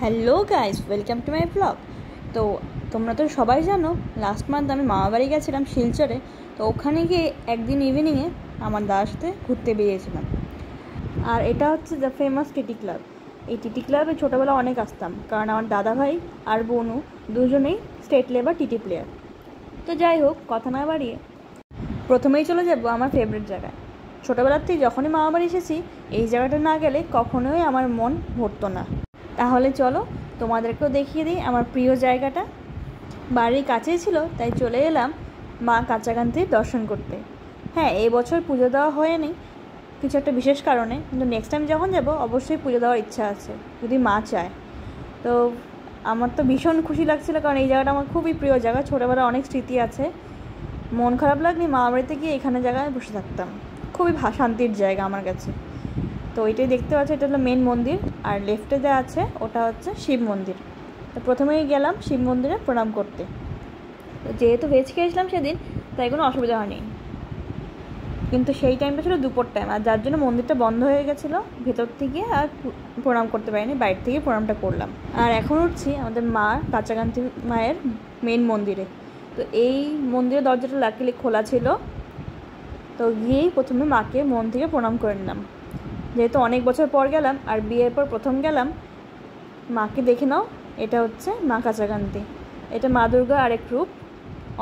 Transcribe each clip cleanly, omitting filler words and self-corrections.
Hello guys, welcome to my blog. তো তোমরা তো সবাই জানো লাস্ট মান্থ আমি মামাবাড়ি গেছিলাম শিলচরে। তো ওখানে গিয়ে একদিন ইভিনিংয়ে আমার দাদার সাথে ঘুরতে বেরিয়েছিলাম। আর এটা হচ্ছে দ্য ফেমাস টিটি ক্লাব। এই টিটি ক্লাবে ছোটোবেলা অনেক আসতাম, কারণ আমার দাদা ভাই আর বোনু দুজনেই স্টেট লেভেল টিটি প্লেয়ার। তো যাই হোক, কথা না বাড়িয়ে প্রথমেই চলে যাবো আমার ফেভারিট জায়গায়। ছোটোবেলার থেকে যখনই মামাবাড়ি এসেছি এই জায়গাটা না গেলে কখনোই আমার মন ভরতো না। তাহলে চলো তোমাদেরকেও দেখিয়ে দিই আমার প্রিয় জায়গাটা। বাড়ির কাছেই ছিল, তাই চলে এলাম মা কাচাকান্তির দর্শন করতে। হ্যাঁ, এই বছর পুজো দেওয়া হয়নি কিছু একটা বিশেষ কারণে, কিন্তু নেক্সট টাইম যখন যাব অবশ্যই পুজো দেওয়ার ইচ্ছা আছে, যদি মা চায়। তো আমার তো ভীষণ খুশি লাগছিলো, কারণ এই জায়গাটা আমার খুবই প্রিয় জায়গা। ছোটোবেলায় অনেক স্মৃতি আছে। মন খারাপ লাগলে মা বাড়িতে গিয়ে এখানে জায়গায় বসে থাকতাম। খুবই শান্তির জায়গা আমার কাছে। তো ওইটাই দেখতে পাচ্ছি, এটা হলো মেন মন্দির, আর লেফটে যা আছে ওটা হচ্ছে শিব মন্দির। তো প্রথমেই গেলাম শিব মন্দিরে প্রণাম করতে। তো যেহেতু ভেজ খেয়েছিলাম সেদিন, তাই কোনো অসুবিধা হয়নি। কিন্তু সেই টাইমটা ছিল দুপুর টাইম, আর যার জন্য মন্দিরটা বন্ধ হয়ে গেছিলো ভেতর থেকে, আর প্রণাম করতে পারিনি, বাইরে থেকে প্রণামটা করলাম। আর এখন উঠছি আমাদের মা কাচাকান্তি মায়ের মেন মন্দিরে। তো এই মন্দিরের দরজাটা লাকিলি খোলা ছিল, তো গিয়েই প্রথমে মাকে মন থেকে প্রণাম করে নিলাম। যেহেতু অনেক বছর পর গেলাম আর বিয়ের পর প্রথম গেলাম, মাকে দেখে নাও। এটা হচ্ছে মা কাচাকান্তি, এটা মা দুর্গার আরেক রূপ।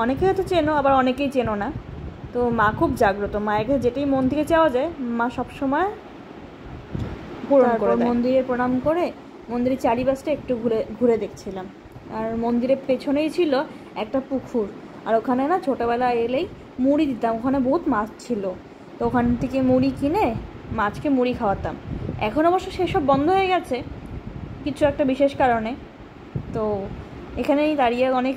অনেকে হয়তো চেনো, আবার অনেকেই চেনো না। তো মা খুব জাগ্রত, মায়ের কাছে যেটাই মন থেকে চাওয়া যায় মা সবসময় পূরণ করে দেয়। মন্দিরে প্রণাম করে মন্দিরের চারিপাশটা একটু ঘুরে ঘুরে দেখছিলাম। আর মন্দিরের পেছনেই ছিল একটা পুকুর, আর ওখানে না ছোটোবেলায় এলেই মুড়ি দিতাম, ওখানে বহুত মাছ ছিল। তো ওখান থেকে মুড়ি কিনে মাছকে মুড়ি খাওয়াতাম। এখন অবশ্য সেসব বন্ধ হয়ে গেছে কিছু একটা বিশেষ কারণে। তো এখানেই দাঁড়িয়ে অনেক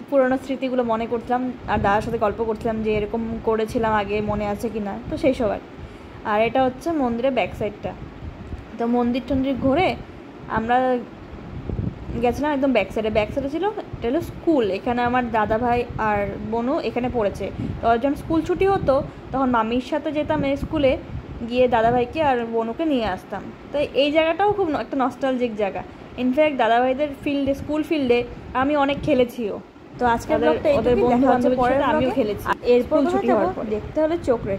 পুরোনো স্মৃতিগুলো মনে করছিলাম, আর দাদার সাথে গল্প করছিলাম যে এরকম করেছিলাম আগে, মনে আছে কি না। তো সেই সব আর এটা হচ্ছে মন্দিরের ব্যাক সাইডটা। তো মন্দির টন্দির ঘুরে আমরা গেছিলাম একদম ব্যাক সাইডে ছিল এটা হলো স্কুল। এখানে আমার দাদা ভাই আর বোনও এখানে পড়েছে। তো যখন স্কুল ছুটি হতো তখন মামির সাথে যেতাম এই স্কুলে, গিয়ে দাদাভাইকে আর বোনুকে নিয়ে আসতাম। তো এই জায়গাটাও খুব একটা নস্টালজিক জায়গা। ইনফ্যাক্ট দাদাভাইদের ফিল্ডে, স্কুল ফিল্ডে আমি অনেক খেলেছিও। তো আজকের ব্লগটা ওদের বন্ধু বান্ধবের সাথে আমিও খেলেছি। এরপর ছুটি হওয়ার পর দেখতে হলে চোখ রেখে